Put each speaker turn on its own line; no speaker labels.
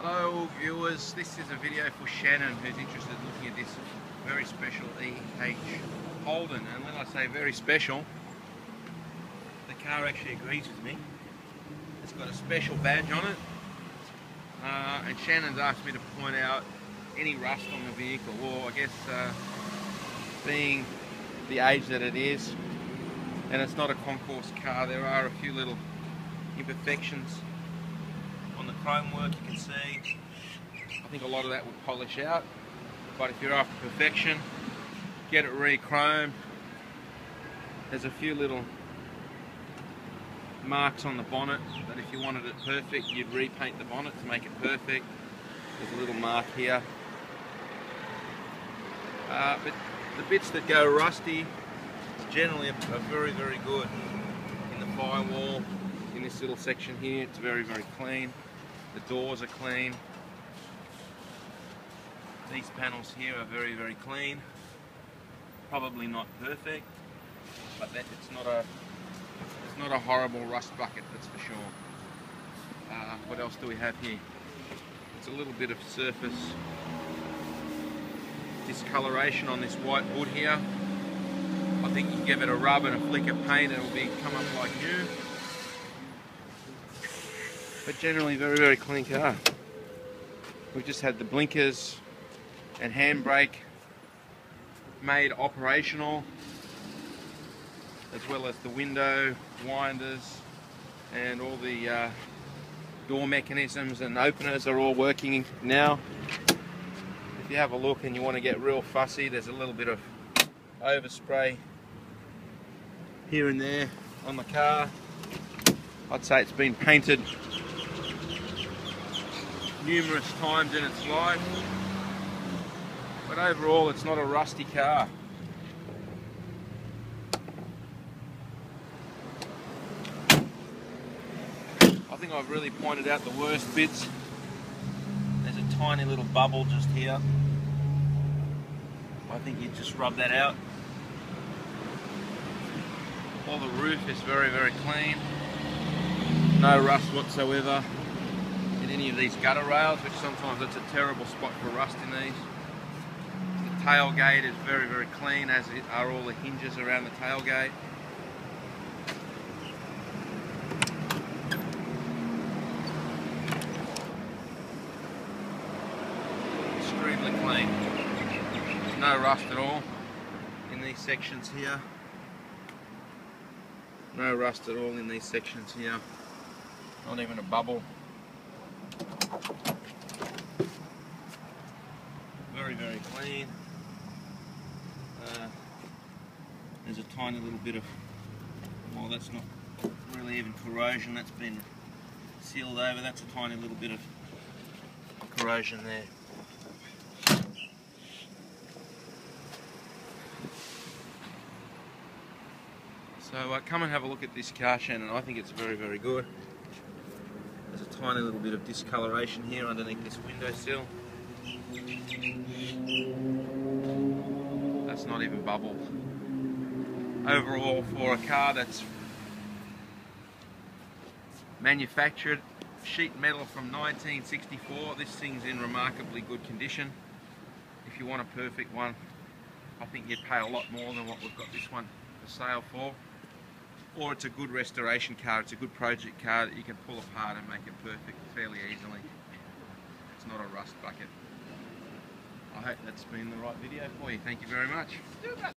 Hello viewers, this is a video for Shannon who's interested in looking at this very special EH Holden. And when I say very special, the car actually agrees with me. It's got a special badge on it, and Shannon's asked me to point out any rust on the vehicle, or I guess being the age that it is, and it's not a concours car, there are a few little imperfections on the chrome work. You can see, I think a lot of that would polish out, but if you're after perfection, get it re-chromed. There's a few little marks on the bonnet that if you wanted it perfect, you'd repaint the bonnet to make it perfect. There's a little mark here, but the bits that go rusty generally are very, very good. In the firewall, in this little section here, it's very, very clean. The doors are clean. These panels here are very, very clean. Probably not perfect, but it's not a horrible rust bucket, that's for sure. What else do we have here? It's a little bit of surface discoloration on this white wood here. I think you can give it a rub and a flick of paint and it will come up like new. But generally very, very clean car. We've just had the blinkers and handbrake made operational, as well as the window winders, and all the door mechanisms and openers are all working now. If you have a look and you want to get real fussy, there's a little bit of overspray here and there on the car. I'd say it's been painted numerous times in its life, but overall it's not a rusty car. I think I've really pointed out the worst bits. There's a tiny little bubble just here. I think you just rub that out. All the roof is very, very clean. No rust whatsoever in any of these gutter rails, which sometimes it's a terrible spot for rust in these. The tailgate is very, very clean, as are all the hinges around the tailgate. Extremely clean. There's no rust at all in these sections here. No rust at all in these sections here. Not even a bubble. Very, very clean. There's a tiny little bit of, well, that's not really even corrosion, that's been sealed over. That's a tiny little bit of corrosion there. So come and have a look at this car, Shannon. I think it's very, very good. There's a tiny little bit of discoloration here underneath this windowsill. That's not even bubbled. Overall, for a car that's manufactured sheet metal from 1964, this thing's in remarkably good condition. If you want a perfect one, I think you'd pay a lot more than what we've got this one for sale for. Or it's a good restoration car, it's a good project car that you can pull apart and make it perfect fairly easily. It's not a rust bucket. I hope that's been the right video for you. Thank you very much.